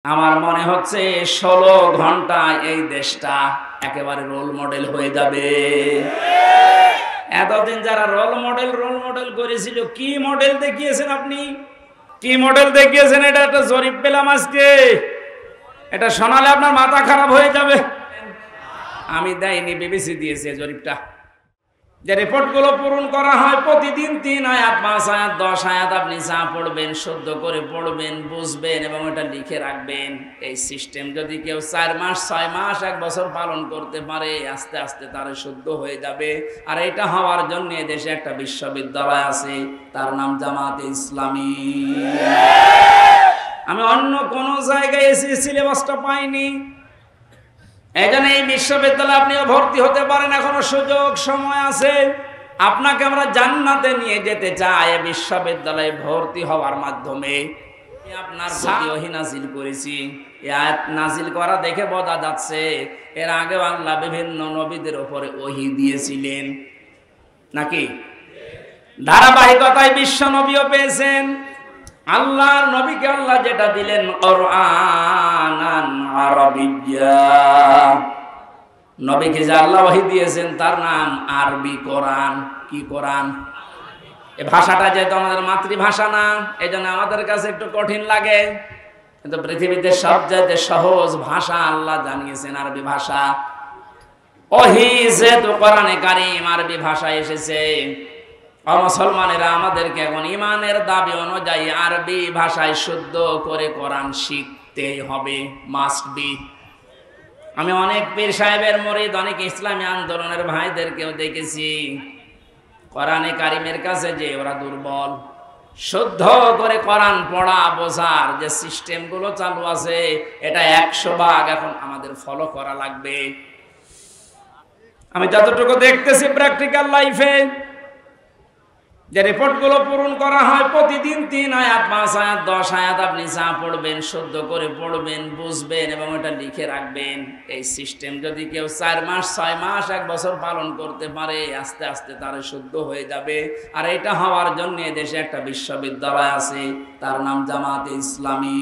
আমার মনে হচ্ছে 16 ঘন্টায় এই দেশটা একেবারে রোল মডেল হয়ে যাবে। এতদিন যারা রোল মডেল করেছিল, কি মডেল দেখিয়েছেন আপনি? কি মডেল দেখিয়েছেন? এটা একটা জরিপ পেলাম আজকে, এটা শোনালে আপনার মাথা খারাপ হয়ে যাবে। আমি দেয়নি, বিবিসি দিয়েছে জরিপটা। যে রিপোর্টগুলো পূরণ করা হয় প্রতিদিন 3 আয়াত 5 আয়াত 10 আয়াত আপনি যা পড়বেন, শুদ্ধ করে পড়বেন, বুঝবেন এবং এটা লিখে রাখবেন। এই সিস্টেম যদি কেউ 4 মাস 6 মাস 1 বছর পালন করতে পারে, আস্তে আস্তে তার শুদ্ধ হয়ে যাবে। আর এটা হওয়ার জন্য দেশে একটা বিশ্ববিদ্যালয় আছে, তার নাম জামাতে ইসলামী। আমি অন্য কোন জায়গায় এসে সিলেবাসটা পাইনি। এখানে এই বিশ্ববিদ্যালয়ে আপনিও ভর্তি হতে পারেন, এখনো সুযোগ সময় আছে। আপনাকে আমরা জান্নাতে নিয়ে যেতে চাই এই বিশ্ববিদ্যালয়ে ভর্তি হওয়ার মাধ্যমে। আপনার প্রতি ওহী নাজিল করেছি, এই আয়াত নাজিল করা দেখে বোঝা যাচ্ছে এর আগে আল্লাহ বিভিন্ন নবীদের উপরে ওহী দিয়েছিলেন নাকি? ধারাবাহিকতায় বিশ্ব নবীও পেয়েছেন। আল্লাহর নবীকে আল্লাহ যেটা দিলেন কুরআনান আরাবিয়্যা, নবীকে যে আল্লাহ ওহী দিয়েছেন তার নাম আরবি কোরআন। কি কোরআন? এই ভাষাটা যেহেতু আমাদের মাতৃভাষা না, এজন্য আমাদের কাছে একটু কঠিন লাগে, কিন্তু পৃথিবীতে সবচেয়ে সহজ ভাষা আল্লাহ জানিয়েছেন আরবি ভাষা। ওহী যেহেতু কোরআনে কারীম আরবি ভাষায় এসেছে, মুসলমানেরা আমাদেরকে এখন ইমানের দাবি অনুযায়ী আরবি ভাষায় শুদ্ধ করে কোরআন শিখতেই হবে, মাস্ট বি। আমি অনেক পীর সাহেবের মুরিদ, অনেক ইসলামী আন্দোলনের ভাইদেরকেও দেখেছি কোরআনে কারিমের কাছে যে ওরা দুর্বল। শুদ্ধ করে কোরআন পড়া বোঝার যে সিস্টেমগুলো চালু আছে, এটা 100% এখন আমাদের ফলো করা লাগবে। আমি যতটুকু দেখতেছি প্র্যাকটিক্যাল লাইফে, যে রিপোর্টগুলো পূরণ করা হয় প্রতিদিন 3 আয়াত 5 আয়াত 10 আয়াত আপনি যা পড়বেন, শুদ্ধ করে পড়বেন, বুঝবেন এবং এটা লিখে রাখবেন। এই সিস্টেম যদি কেউ 4 মাস 6 মাস 1 বছর পালন করতে পারে, আস্তে আস্তে তার শুদ্ধ হয়ে যাবে। আর এটা হওয়ার জন্য দেশে একটা বিশ্ববিদ্যালয় আছে, তার নাম জামাতে ইসলামী।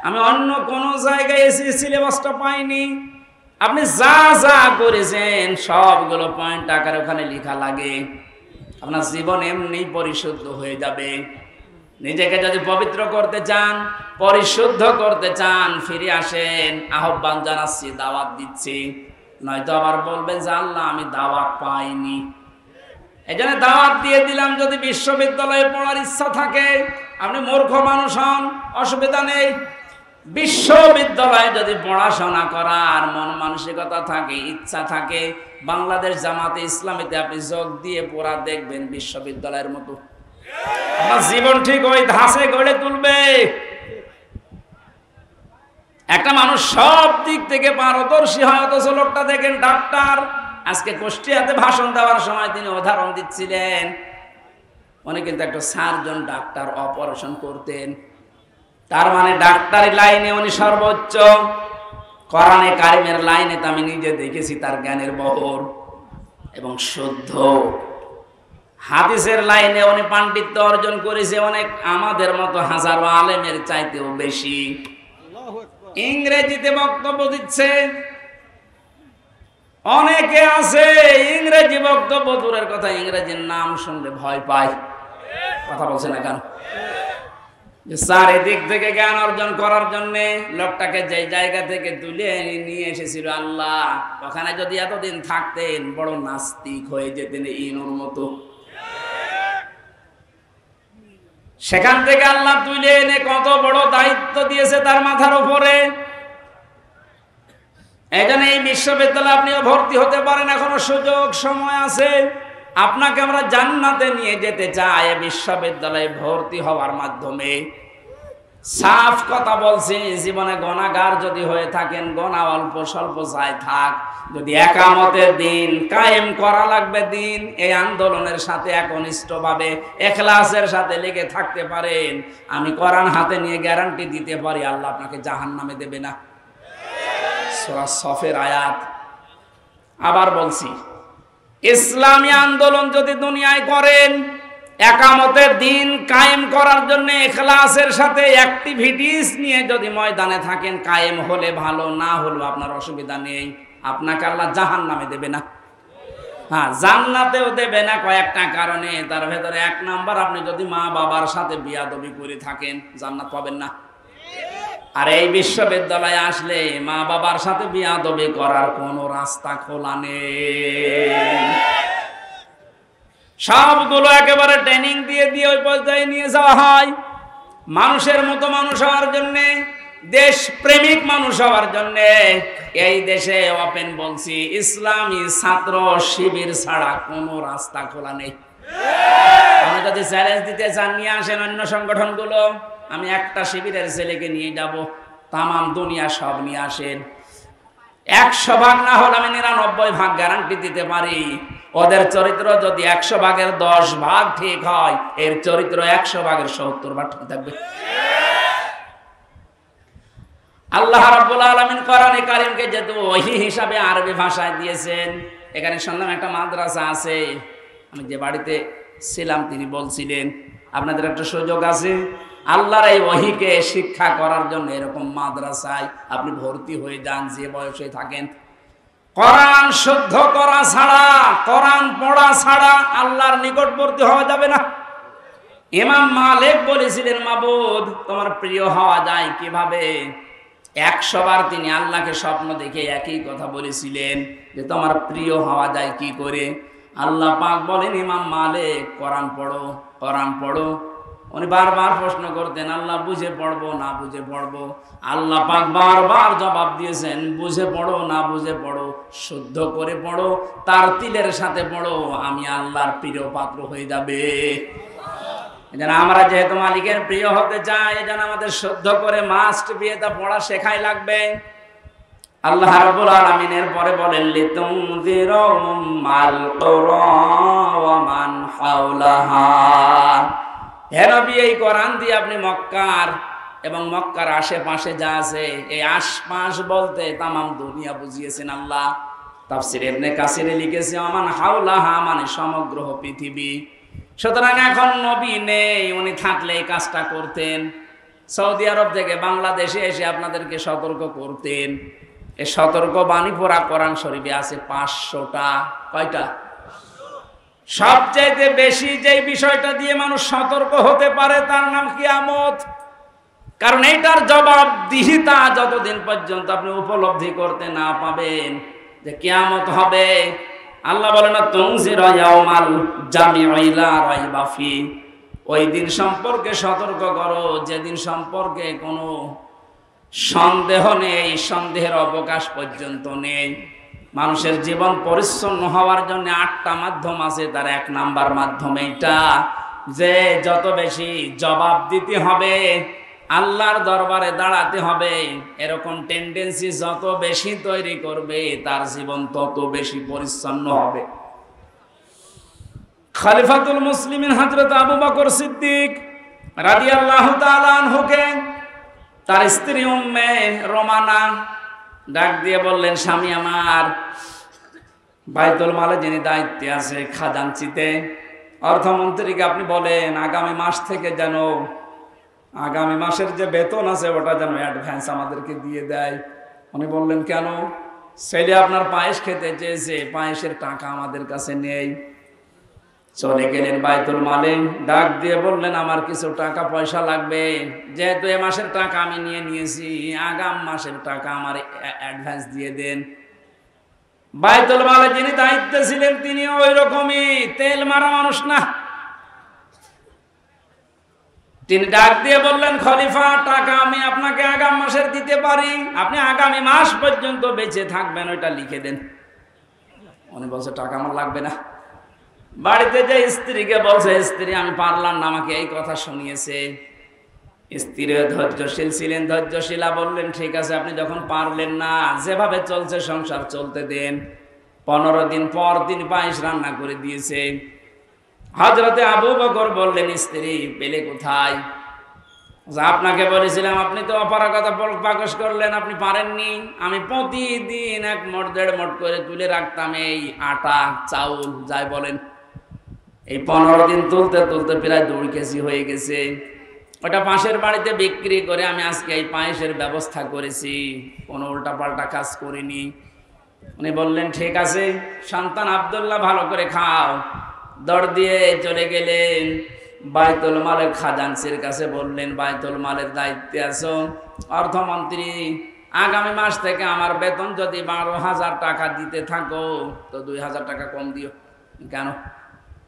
আমি অন্য কোন জায়গায় এসে সিলেবাসটা পাইনি। আপনি যা যা করেছেন সবগুলো পয়েন্ট আকারে ওখানে লেখা লাগে। আপনার জীবন এমনি পরিশুদ্ধ হয়ে যাবে। নিজেকে যদি পবিত্র করতে চান, পরিশুদ্ধ করতে চান, ফিরে আসেন। আহ্বান জানাচ্ছি, দাওয়াত দিচ্ছি। নয়তো আবার বলবেন যে আল্লাহ আমি দাওয়াত পাইনি। এই জন্য দাওয়াত দিয়ে দিলাম, যদি বিশ্ববিদ্যালয়ে পড়ার ইচ্ছা থাকে, আপনি মূর্খ মানুষ হন, অসুবিধা নেই। বিশ্ববিদ্যালয়ে যদি পড়াশোনা করার মন মানসিকতা থাকে, ইচ্ছা থাকে, বাংলাদেশ জামাতে ইসলামীতে আপনি যোগ দিয়ে পড়া দেখবেন বিশ্ববিদ্যালয়ের মতো। আপনার জীবন ঠিক ওই ধাঁচে গড়ে তুলবে। একটা মানুষ সব দিক থেকে পারদর্শী হয়, অথচ লোকটা দেখেন ডাক্তার। আজকে কুষ্টিয়াতে ভাষণ দেওয়ার সময় তিনি উদাহরণ দিচ্ছিলেন, উনি কিন্তু একটা সার্জন ডাক্তার, অপারেশন করতেন। তার মানে ডাক্তারি লাইনে উনি সর্বোচ্চ। কোরআনে কারিমের লাইনে তো আমি নিজে দেখেছি তার জ্ঞানের বহর এবং শুদ্ধ। হাদিসের লাইনে উনি পাণ্ডিত্য অর্জন করেছে অনেক আমাদের মতো হাজারো আলেমের চাইতেও বেশি। ইংরেজিতে বক্তব্য দিচ্ছে, অনেকে আছে ইংরেজি বক্তব্য দূরের কথা, ইংরেজির নাম শুনলে ভয় পায়। কথা বলছে না কেন? চারিদিক থেকে জ্ঞান অর্জন করার জন্য লোকটাকে যে জায়গা থেকে তুলে নিয়ে এসেছিল আল্লাহ, ওখানে যদি এতদিন থাকতেন বড় নাস্তিক হয়ে যেতেন ইনুর মতো। সেখান থেকে আল্লাহ তুলে এনে কত বড় দায়িত্ব দিয়েছে তার মাথার উপরে। এই জন্য এই বিশ্ববিদ্যালয়ে আপনিও ভর্তি হতে পারেন, এখনো সুযোগ সময় আছে। আপনাকে আমরা জান্নাতে নিয়ে যেতে চাই এই বিশ্ববিদ্যালয়ে ভর্তি হওয়ার মাধ্যমে। সাফ কথা বলছি, জীবনে গুনাহগার যদি হয়ে থাকেন, গুনাহ অল্প স্বল্প যাই থাক, যদি একামতের দিন কায়েম করা লাগবে দিন, এই আন্দোলনের সাথে একনিষ্ঠভাবে ইখলাসের সাথে লেগে থাকতে পারেন, আমি কোরআন হাতে নিয়ে গ্যারান্টি দিতে পারি আল্লাহ আপনাকে জাহান্নামে দেবে না। সূরা সফের আয়াত। আবার বলছি, ইসলামী আন্দোলন যদি দুনিয়ায় করেন, একামতের দিন কায়েম করার জন্য ইখলাসের সাথে অ্যাক্টিভিটিস নিয়ে যদি ময়দানে থাকেন, কায়েম হলে ভালো, না হলেও আপনার অসুবিধা নেই। আপনাকে আল্লাহ জাহান্নামে দেবে না, হ্যাঁ জান্নাতেও দেবে না কয়েকটা কারণে। তার ভেতরে এক নাম্বার, আপনি যদি মা বাবার সাথে বিয়াদবি করে থাকেন জান্নাত পাবেন না। আর এই বিশ্ববিদ্যালয়ে আসলে মা বাবার সাথে বিয়াদবি করার কোনো রাস্তা খোলা নেই। সবগুলো একেবারে ট্রেনিং দিয়ে দিয়ে ওই পর্যায়ে নিয়ে যাওয়া হয়। মানুষের মতো মানুষ হওয়ার জন্যে, দেশ প্রেমিক মানুষ হওয়ার জন্যে এই দেশে ওপেন বলছি, ইসলামী ছাত্র শিবির ছাড়া কোনো রাস্তা খোলা নেই। আপনি যদি চ্যালেঞ্জ দিতে চান, নিয়ে আসেন অন্য সংগঠনগুলো, আমি একটা শিবিরের ছেলেকে নিয়ে যাব, তামাম দুনিয়া সব নিয়ে আসেন। 100 ভাগ না হলে আমি 99 ভাগ গ্যারান্টি দিতে পারি। ওদের চরিত্র যদি 100 ভাগের 10 ভাগ ঠিক হয়, এর চরিত্র 100 ভাগের 70 ভাগ ঠিক থাকবে। আল্লাহ রাব্বুল আলামিন কোরআনে কারীমকে যেহেতু ওহী হিসাবে আরবি ভাষায় দিয়েছেন, এখানে শুনলাম একটা মাদ্রাসা আছে। আমি যে বাড়িতে ছিলাম তিনি বলছিলেন আপনাদের একটা সুযোগ আছে আল্লাহর এই ওহীকে শিক্ষা করার জন্য, এরকম মাদ্রাসায় আপনি ভর্তি হয়ে যান যে বয়সে থাকেন। কোরআন শুদ্ধ করা ছাড়া, কোরআন পড়া ছাড়া আল্লাহর নিকটবর্তী হওয়া যাবে না। ইমাম মালিক বলেছিলেন, মাবুদ তোমার প্রিয় হওয়া যায় কিভাবে? 100 বার তিনি আল্লাহকে স্বপ্ন দেখে একই কথা বলেছিলেন যে তোমার প্রিয় হওয়া যায় কি করে? আল্লাহ পাক বলেন, ইমাম মালিক কোরআন পড়ো, কোরআন পড়ো। উনি বারবার প্রশ্ন করতেন, আল্লাহ বুঝে পড়বো না বুঝে পড়বো? আল্লাহ পাক বারবার জবাব দিয়েছেন, বুঝে পড়ো না বুঝে পড়ো, শুদ্ধ করে পড়ো, তার তিলের সাথে পড়ো, আমি আল্লাহর প্রিয় পাত্র হয়ে যাবে। এজন্য আমরা যেহেতু মালিকের প্রিয় হতে চাই, এজন্য আমাদের শুদ্ধ করে মাস্ট বিয়েটা পড়া শেখাই লাগবে। আল্লাহ রাব্বুল আলামিনের পরে বলেন, লিতুনযিরা উম্মাল কুরা ওয়া মান হাওলাহা। হে নবী, এই কোরআন দিয়ে আপনি মক্কার এবং মক্কার আশেপাশে যা আছে, এই আশপাশ বলতে তামাম দুনিয়া বুঝিয়েছেন আল্লাহ। তাফসীর ইবনে কাসিরে লিখেছে, ওমান হাওলাহা মানে সমগ্র পৃথিবী। সুতরাং এখন নবী নেই, উনি থাকলে এই কাজটা করতেন। সৌদি আরব থেকে বাংলাদেশে এসে আপনাদেরকে সতর্ক করতেন। এই সতর্ক বাণী পড়া কোরআন শরীফে আছে 500টা। কয়টা? সবচাইতে বেশি যে বিষয়টা দিয়ে মানুষ সতর্ক হতে পারে তার নাম কিয়ামত। কারণ এইটার জবাবদিহিতা যতদিন পর্যন্ত আপনি উপলব্ধি করতে না পাবেন যে কিয়ামত হবে, আল্লাহ বলেন না তুনজিরা ইয়াউমাল জামিউ লা রাইবা ফি, ওই দিন সম্পর্কে সতর্ক করো যেদিন সম্পর্কে কোনো সন্দেহ নেই, সন্দেহের অবকাশ পর্যন্ত নেই। মানুষের জীবন পরিচ্ছন্ন হওয়ার জন্য 8টা মাধ্যম আছে, তার 1 নাম্বার মাধ্যম এইটা যে যত বেশি জবাব দিতে হবে, আল্লাহর দরবারে দাঁড়াতে হবে, এরকম টেন্ডেন্সি যত বেশি তৈরি করবে তার জীবন তত বেশি পরিচ্ছন্ন হবে। খলিফাতুল মুসলিমিন হযরত আবু বকর সিদ্দিক রাদিয়াল্লাহু তাআলা আনহুকে তার স্ত্রী উম্মে রোমানা ডাক দিয়ে বললেন, স্বামী আমার, বাইতুল মালে যিনি দায়িত্বে আছে খাজানচিতে, অর্থমন্ত্রীকে আপনি বলেন আগামী মাস থেকে যেন আগামী মাসের যে বেতন আছে ওটা যেন অ্যাডভান্স আমাদেরকে দিয়ে দেয়। উনি বললেন, কেন? ছেলে আপনার পায়েস খেতে চেয়েছে, পায়েসের টাকা আমাদের কাছে নেই। চলে গেলেন বাইতুল মালে, ডাক দিয়ে বললেন আমার কিছু টাকা পয়সা লাগবে, যেহেতু এ মাসের টাকা আমি নিয়ে নিয়েছি, আগাম মাসের টাকা আমার অ্যাডভান্স দিয়ে দেন। বাইতুল মালে যিনি দায়িত্বে ছিলেন তিনি ওই রকমই তেল মারা মানুষ না। তিনি ডাক দিয়ে বললেন, খলিফা টাকা আমি আপনাকে আগাম মাসের দিতে পারি, আপনি আগামী মাস পর্যন্ত বেঁচে থাকবেন, ওইটা লিখে দেন। উনি বলছে টাকা আমার লাগবে না। বাড়িতে যে স্ত্রীকে বলছে, স্ত্রী আমি পারলাম না, আমাকে এই কথা শুনিয়েছে। স্ত্রী ধৈর্যশীল ছিলেন, ধৈর্যশীলা বললেন ঠিক আছে, আপনি যখন পারলেন না, যেভাবে চলছে সংসার চলতে দেন। 15 দিন পর তিনি পায়েস রান্না করে দিয়েছে। হযরতে আবু বকর বললেন, স্ত্রী পেলে কোথায়? আপনাকে বলেছিলাম, আপনি তো অপারগতা প্রকাশ করলেন, আপনি পারেননি। আমি প্রতিদিন 1 মোট 1.5 মোট করে তুলে রাখতাম এই আটা চাউল, যাই বলেন। এই 15 দিন তুলতে তুলতে প্রায় 2 কেজি হয়ে গেছে। ওটা পাশের বাড়িতে বিক্রি করে আমি আজকে এই পায়েসের ব্যবস্থা করেছি, কোনো উল্টাপাল্টা কাজ করিনি। উনি বললেন ঠিক আছে সন্তান আব্দুল্লাহ ভালো করে খাও। দৌড় দিয়ে চলে গেলেন বাইতুল মালের খাজানসির কাছে, বললেন বাইতুল মালের দায়িত্বে আছো, অর্থমন্ত্রী আগামী মাস থেকে আমার বেতন যদি 12,000 টাকা দিতে থাকো তো 2,000 টাকা কম দিও। কেন?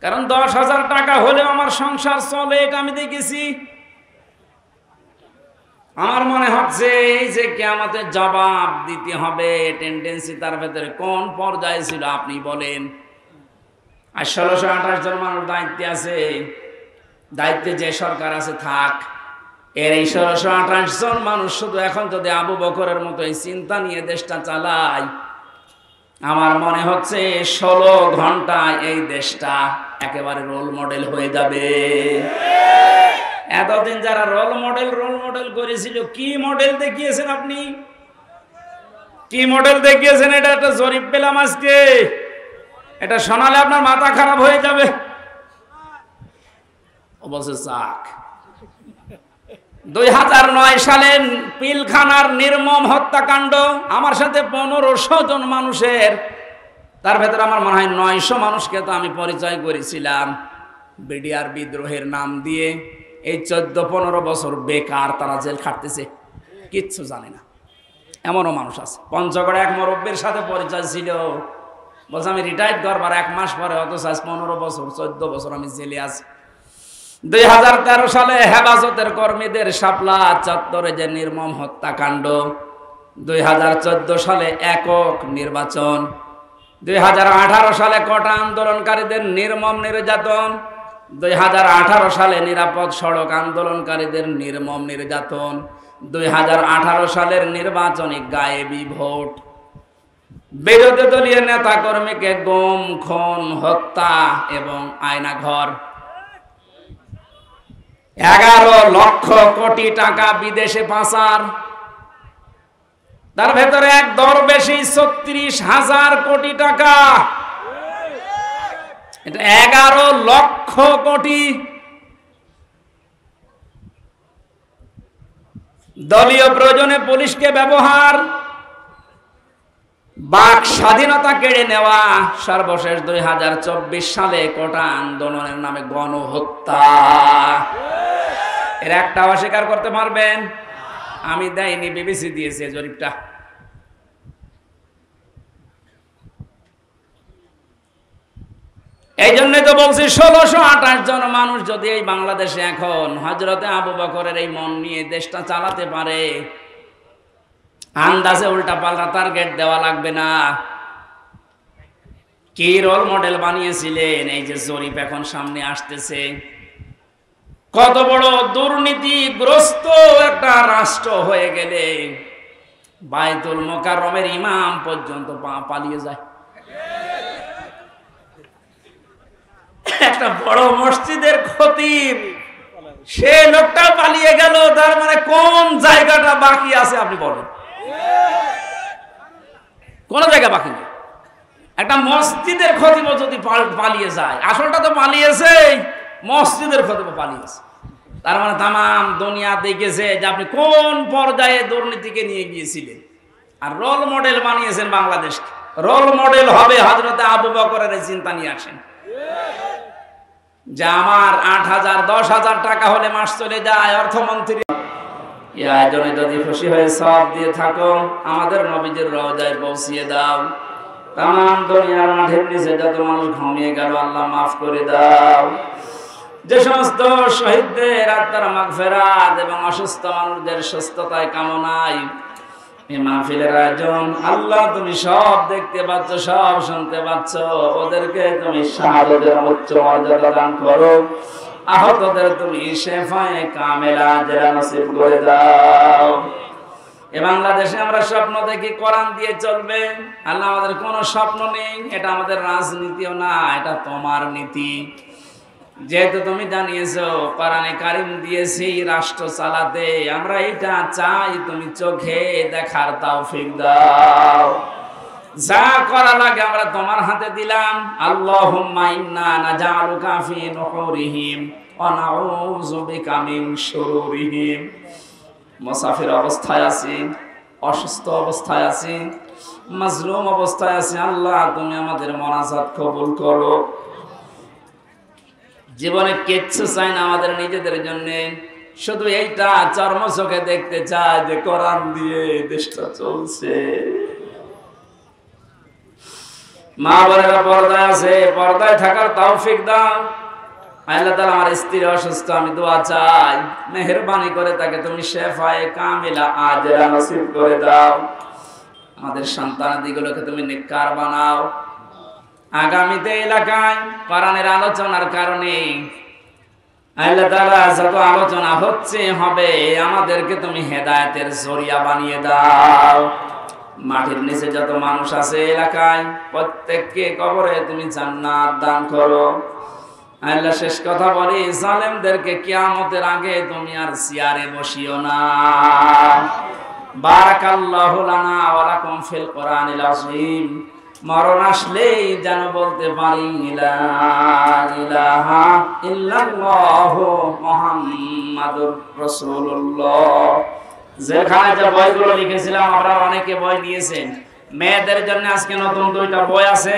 কারণ 10,000 টাকা হলেও আমার সংসার চলে, এটা আমি দেখেছি। আমার মনে হচ্ছে এই যে কিয়ামতের জবাব দিতে হবে টেন্ডেন্সি তার ভেতরে কোন পর্যায়ে ছিল আপনি বলেন। আর 1628 জন মানুষ দায়িত্বে আছে, দায়িত্বে যে সরকার আছে থাক, এর এই 1628 জন মানুষ শুধু এখন যদি আবু বকরের মতো এই চিন্তা নিয়ে দেশটা চালায়, আমার মনে হচ্ছে 16 ঘন্টায় এই দেশটা একেবারে রোল মডেল হয়ে যাবে। এতদিন যারা রোল মডেল করেছিল, কি মডেল দেখিয়েছেন আপনি? কি মডেল দেখিয়েছেন? এটা একটা জরিপ পেলাম আজকে, এটা শোনালে আপনার মাথা খারাপ হয়ে যাবে। অবশ্যই চাক 2009 সালে পিলখানার নির্মম হত্যাকাণ্ড, আমার সাথে 1500 জন মানুষের, তার ভেতরে আমার মনে হয় 900 মানুষকে তো আমি পরিচয় করেছিলাম বিডিআর বিদ্রোহের নাম দিয়ে। এই 14-15 বছর বেকার তারা জেল খাটতেছে, কিচ্ছু জানে না। এমনও মানুষ আছে। পঞ্চগড়ে এক মুরব্বির সাথে পরিচয় ছিল, বলছে আমি রিটায়ার্ড করবার 1 মাস পরে, অথচ 15 বছর 14 বছর আমি জেলে আছি। 2013 সালে হেফাজতের কর্মীদের শাপলা চত্বরে যে নির্মম হত্যাকাণ্ড, 2014 সালে একক নির্বাচন, 2018 সালে কোটা আন্দোলনকারীদের নির্মম নির্যাতন, 2018 সালে নিরাপদ সড়ক আন্দোলনকারীদের নির্মম নির্যাতন, 2018 সালের নির্বাচনী গায়েবী ভোট, বিরোধী দলীয় নেতা কর্মীকে গুম, খুন, হত্যা এবং আয়নাঘর, 11 লক্ষ কোটি টাকা বিদেশে পাচার, তার ভেতরে এক দরবেশী 36,000 কোটি টাকা, এটা 11 লক্ষ কোটি। দলীয় প্রয়োজনে পুলিশকে ব্যবহার, বাক স্বাধীনতা কেড়ে নেওয়া, সর্বশেষ 2024 সালে কোটা আন্দোলনের নামে গণহত্যা। এর একটা অস্বীকার করতে পারবেন? আমি দেয়নি, বিবিসি দিয়েছে জরিপটা। এই জন্যই তো বলছি 1628 জন মানুষ যদি এই বাংলাদেশে এখন হযরতে আবু বকরের এই মন নিয়ে দেশটা চালাতে পারে, আন্দাজে উল্টা পাল্টা টার্গেট দেওয়া লাগবে না। কি রোল মডেল বানিয়েছিলেন, এই যে জরিপ এখন সামনে আসতেছে। কত বড় দুর্নীতিগ্রস্ত একটা রাষ্ট্র হয়ে গেলে বাইতুল মোকাররমের ইমাম পর্যন্ত পালিয়ে যায়। একটা বড় মসজিদের খতিব, সে লোকটা পালিয়ে গেল, তার মানে কোন জায়গাটা বাকি আছে আপনি বলেন? কোন জায়গা বাকি নেই। একটা মসজিদের খতিব যদি পালিয়ে যায়, আসলটা তো পালিয়েছে, মসজিদের খতিব পালিয়েছে, তার মানে তামাম দুনিয়া দেখেছে যে আপনি কোন পর্যায়ে দুর্নীতিকে নিয়ে গিয়েছিলেন। আর রোল মডেল বানিয়েছেন বাংলাদেশকে। রোল মডেল হবে হযরতে আবু বকরের চিন্তা নিয়ে আসেন যে আমার 8,000 10,000 টাকা হলে মাস চলে যায়। অর্থমন্ত্রী এই আয়োজনে যদি খুশি হয়ে সওয়াব দিয়ে থাকো, আমাদের নবীজির রওজায় পৌঁছিয়ে দাও। তামাম দুনিয়ার মাঠের নিচে যত মানুষ ঘুমিয়ে গেল আল্লাহ মাফ করে দাও। যে সমস্ত শহীদদের আত্মার মাগফিরাত এবং অসুস্থ মানুষদের সুস্থতায় কামনায় এই মাহফিলের আয়োজন, আল্লাহ তুমি সব দেখতে পাচ্ছ, সব শুনতে পাচ্ছ, ওদেরকে তুমি শাহাদাতের উচ্চ মর্যাদা দান করো। আহতদের তুমি শেফায়ে কামেলা আজরা নসিব করে দাও। এই বাংলাদেশে আমরা স্বপ্ন দেখি কোরআন দিয়ে চলবে, আল্লাহ আমাদের কোনো স্বপ্ন নেই। এটা আমাদের রাজনীতিও না, এটা তোমার নীতি। যেহেতু তুমি জানিয়েছো কোরআনে কারিম দিয়েছি রাষ্ট্র চালাতে, আমরা এটা চাই তুমি চোখে দেখার তৌফিক দাও। যা করা লাগে আমরা তোমার হাতে দিলাম। আল্লাহুম্মা ইন্না নাজআলুকা ফি নুহুরিহিম ওয়া নাউযু বিকা মিন শুরুরিহিম। মুসাফির অবস্থায় আছি, অসুস্থ অবস্থায় আছি, মাজলুম অবস্থায় আছি, আল্লাহ তুমি আমাদের মোনাজাত কবুল করো। জীবনে কিচ্ছু চাই না আমাদের নিজেদের জন্য, শুধু এইটা চর্ম চোখে দেখতে চাই যে কোরআন দিয়ে দেশটা চলছে। মা বোনেরা পর্দায় আছে, পর্দায় থাকার তৌফিক দাও। আল্লাহ তাআলা আমার স্ত্রী অসুস্থ, আমি দোয়া চাই মেহেরবানি করে তাকে তুমি শেফায়ে কামিলা আজরা নসিব করে দাও। আমাদের সন্তানাদিগুলোকে তুমি নেককার বানাও। আগামীতে এলাকায় কোরআনের আলোচনার কারণে আল্লাহ তাআলা যত আলোচনা হচ্ছে হবে, আমাদেরকে তুমি হেদায়েতের জরিয়া বানিয়ে দাও। মাটির নিচে যত মানুষ আছে এলাকায়, প্রত্যেককে কবরে তুমি জান্নাত দান করো। আল্লাহ শেষ কথা বলি, জালেমদেরকে কিয়ামতের আগে তুমি আর চেয়ারে বসিও না। বারাকাল্লাহু লানা ওয়া লাকুম ফিল কোরআনিল আযীম। মরণ আসলেই যেন বলতে পারি লা ইলাহা ইল্লাল্লাহু মুহাম্মাদুর রাসূলুল্লাহ। যেখানে যে বইগুলো লিখেছিলাম আমরা অনেকে বই নিয়েছেন। মেয়েদের জন্য আজকে নতুন 2টা বই আছে।